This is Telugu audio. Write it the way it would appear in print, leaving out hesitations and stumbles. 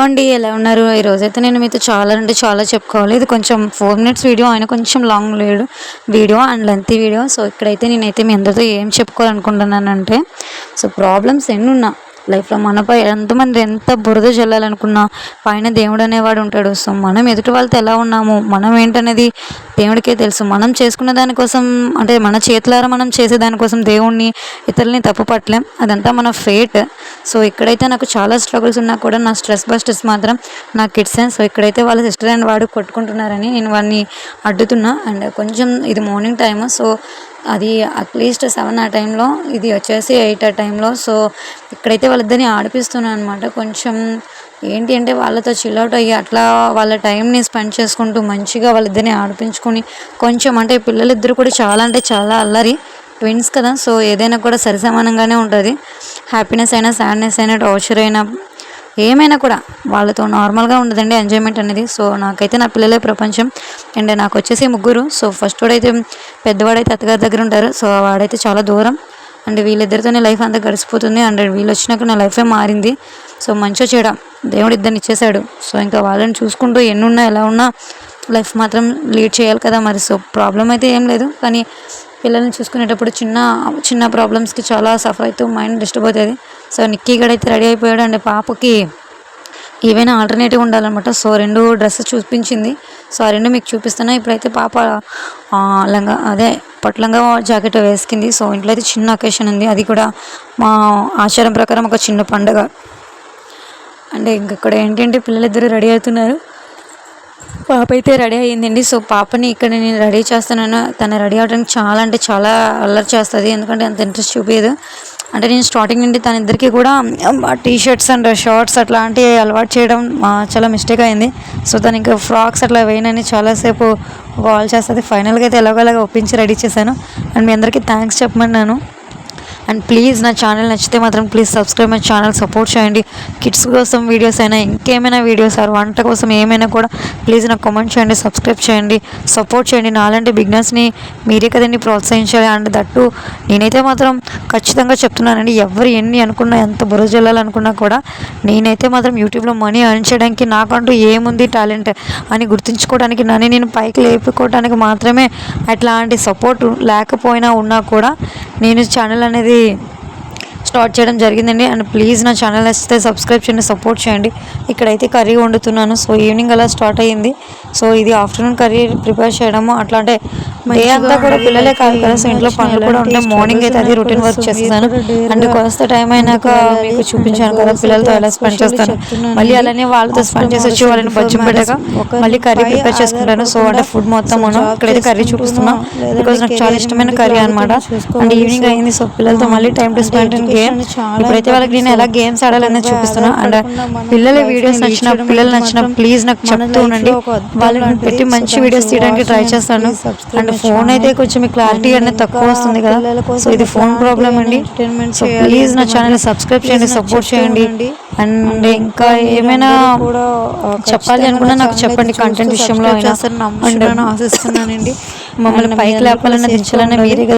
అండి. ఎలా ఉన్నారు? ఈరోజైతే నేను మీతో చాలా అంటే చాలా చెప్పుకోవాలి. ఇది కొంచెం 4 మినిట్స్ వీడియో అయినా కొంచెం లాంగ్ లేడు video and lengthy video. So ఇక్కడైతే నేనైతే మీ అందరితో ఏం చెప్పుకోవాలనుకుంటున్నానంటే, సో ప్రాబ్లమ్స్ ఎన్నున్నా లైఫ్లో మనపై ఎంతమంది ఎంత బురద జల్లాలనుకున్నా పైన దేవుడు అనేవాడు ఉంటాడు. సో మనం ఎదుటి వాళ్ళతో ఎలా ఉన్నాము, మనం ఏంటనేది దేవుడికే తెలుసు. మనం చేసుకున్న దానికోసం అంటే మన చేతులారా మనం చేసే దానికోసం దేవుణ్ణి ఇతరులని తప్పు పట్టలేం. అదంతా మన ఫేట్. సో ఇక్కడైతే నాకు చాలా స్ట్రగుల్స్ ఉన్నా కూడా నా స్ట్రెస్ బస్టర్స్ మాత్రం నా కిడ్సే. సో ఇక్కడైతే వాళ్ళ సిస్టర్ అండ్ వాడు కొట్టుకుంటున్నారని నేను వాడిని అడ్డుతున్నా. అండ్ కొంచెం ఇది మార్నింగ్ టైమ్, సో అది అట్లీస్ట్ 7 ఆ టైంలో, ఇది వచ్చేసి 8 ఆ టైంలో. సో ఇక్కడైతే వాళ్ళిద్దరిని ఆడిపిస్తున్నాను అనమాట. కొంచెం ఏంటి అంటే వాళ్ళతో చిల్అవుట్ అయ్యి అట్లా వాళ్ళ టైంని స్పెండ్ చేసుకుంటూ మంచిగా వాళ్ళిద్దరిని ఆడిపించుకొని కొంచెం అంటే పిల్లలిద్దరు కూడా చాలా అంటే చాలా అల్లరి, ట్విన్స్ కదా. సో ఏదైనా కూడా సరిసమానంగానే ఉంటుంది. హ్యాపీనెస్ అయినా, సాడ్నెస్ అయినా, టార్చర్ అయినా, ఏమైనా కూడా వాళ్ళతో నార్మల్గా ఉండదండి ఎంజాయ్మెంట్ అనేది. సో నాకైతే నా పిల్లలే ప్రపంచం. అండ్ నాకు వచ్చేసి ముగ్గురు. సో ఫస్ట్ వాడైతే పెద్దవాడైతే అత్తగారి దగ్గర ఉంటారు. సో వాడైతే చాలా దూరం. అండ్ వీళ్ళిద్దరితోనే లైఫ్ అంతా గడిచిపోతుంది. అండ్ వీళ్ళు వచ్చినాక నా లైఫే మారింది. సో మంచిగా చెడ దేవుడు ఇద్దరిని ఇచ్చేసాడు. సో ఇంకా వాళ్ళని చూసుకుంటూ ఎన్నున్నా ఎలా ఉన్నా లైఫ్ మాత్రం లీడ్ చేయాలి కదా మరి. సో ప్రాబ్లం అయితే ఏం లేదు, కానీ పిల్లల్ని చూసుకునేటప్పుడు చిన్న చిన్న ప్రాబ్లమ్స్కి చాలా సఫర్ అవుతూ మైండ్ డిస్టర్బ్ అవుతుంది. సో నిక్కీ గడైతే రెడీ అయిపోయాడు. అండ్ పాపకి ఏవైనా ఆల్టర్నేటివ్ ఉండాలన్నమాట. సో 2 డ్రెస్సెస్ చూపించింది. సో ఆ 2 మీకు చూపిస్తున్నా. ఇప్పుడైతే పాప లంగా అదే పట్లంగా జాకెట్ వేసుకుంది. సో ఇంట్లో అయితే చిన్న అకేషన్ ఉంది, అది కూడా మా ఆచారం ప్రకారం ఒక చిన్న పండుగ. అంటే ఇంకక్కడ ఏంటంటే పిల్లలిద్దరూ రెడీ అవుతున్నారు. పాప అయితే రెడీ అయ్యిందండి. సో పాపని ఇక్కడ నేను రెడీ చేస్తున్నాను. తను రెడీ అవ్వడానికి చాలా అంటే చాలా అల్లరి చేస్తుంది, ఎందుకంటే అంత ఇంట్రెస్ట్ చూపించదు. అంటే నేను స్టార్టింగ్ నుండి తన ఇద్దరికి కూడా టీ షర్ట్స్ అండ్ షార్ట్స్ అట్లాంటివి అలవాటు చేయడం చాలా మిస్టేక్ అయింది. సో తను ఇంకా ఫ్రాక్స్ అట్లా వేయనని చాలాసేపు కాల్ చేస్తుంది. ఫైనల్గా అయితే ఎలాగోలాగా ఒప్పించి రెడీ చేశాను. అండ్ మీ అందరికీ థ్యాంక్స్ చెప్పమన్నాను. అండ్ ప్లీజ్ నా ఛానల్ నచ్చితే మాత్రం please subscribe my channel, support చేయండి. కిడ్స్ కోసం వీడియోస్ అయినా, ఇంకేమైనా వీడియోస్ ఆర్ వంట కోసం ఏమైనా కూడా ప్లీజ్ నాకు కామెంట్ చేయండి, సబ్స్క్రైబ్ చేయండి, సపోర్ట్ చేయండి. నాలాంటి బిగినర్స్ని మీరే కదండి ప్రోత్సహించాలి. అండ్ దట్టు నేనైతే మాత్రం ఖచ్చితంగా చెప్తున్నానండి, ఎవరు ఎన్ని అనుకున్నా, ఎంత బురద జల్లాలనుకున్నా కూడా నేనైతే మాత్రం యూట్యూబ్లో మనీ ఎర్న్ చేయడానికి నాకంటూ ఏముంది టాలెంట్ అని గుర్తుంచుకోవడానికి, నన్ను నేను పైకి లేపుకోవడానికి మాత్రమే అట్లాంటి సపోర్ట్ లేకపోయినా ఉన్నా కూడా నేను ఛానల్ అనేది స్టార్ట్ చేయడం జరిగిందండి. అండ్ ప్లీజ్ నా ఛానల్ నచ్చితే సబ్స్క్రైబ్ చేయండి, సపోర్ట్ చేయండి. ఇక్కడైతే కర్రీ వండుతున్నాను. సో ఈవినింగ్ అలా స్టార్ట్ అయ్యింది. సో ఇది ఆఫ్టర్నూన్ కర్రీ ప్రిపేర్ చేయడము. అట్లా అంటే డే అంతా కూడా పిల్లలే కాదు కదా, సో ఇంట్లో పనులు కూడా ఉంటాయి. మార్నింగ్ అయితే అది రొటీన్ వర్క్ చేస్తాను. అండ్ కొంత టైం అయినాక మీకు చూపించాను కదా పిల్లలతో ఎలా స్పెండ్ చేస్తాను. మళ్ళీ అలానే వాళ్ళతో స్పెండ్ చేసి వచ్చి వాళ్ళని బజ్జం పెట్టాక మళ్ళీ కర్రీ ప్రిపేర్ చేసుకుంటాను. సో అంటే ఫుడ్ మొత్తం ఇక్కడైతే కర్రీ చూపిస్తున్నాను, బికాజ్ నాకు చాలా ఇష్టమైన కర్రీ అనమాట. అండ్ ఈవినింగ్ అయింది. సో పిల్లలతో మళ్ళీ time to spend in game. ఇప్పుడైతే వాళ్ళకి నేను ఎలా గేమ్స్ ఆడాలనేది చూపిస్తున్నా. అండ్ పిల్లల వీడియోస్ నచ్చిన, పిల్లలు నచ్చిన ప్లీజ్ నాకు చెప్తూ ఉండండి. వాళ్ళని పెట్టి మంచి వీడియోస్ తీయడానికి ట్రై చేస్తాను. అండ్ ఫోన్ అయితే కొంచెం క్లారిటీ అనేది తక్కువ వస్తుంది కదా, సో ఇది ఫోన్ ప్రాబ్లం అండి. సో ప్లీజ్ నా ఛానల్ సబ్స్క్రైబ్ చేయండి, సపోర్ట్ చేయండి. అండ్ ఇంకా ఏమైనా చెప్పాలి అనుకున్నా నాకు చెప్పండి, కంటెంట్ విషయంలో అయినా. ఆశిస్తున్నానండి. మమ్మల్ని పైకి లేపాలన్నా దించాలన్నా మీరే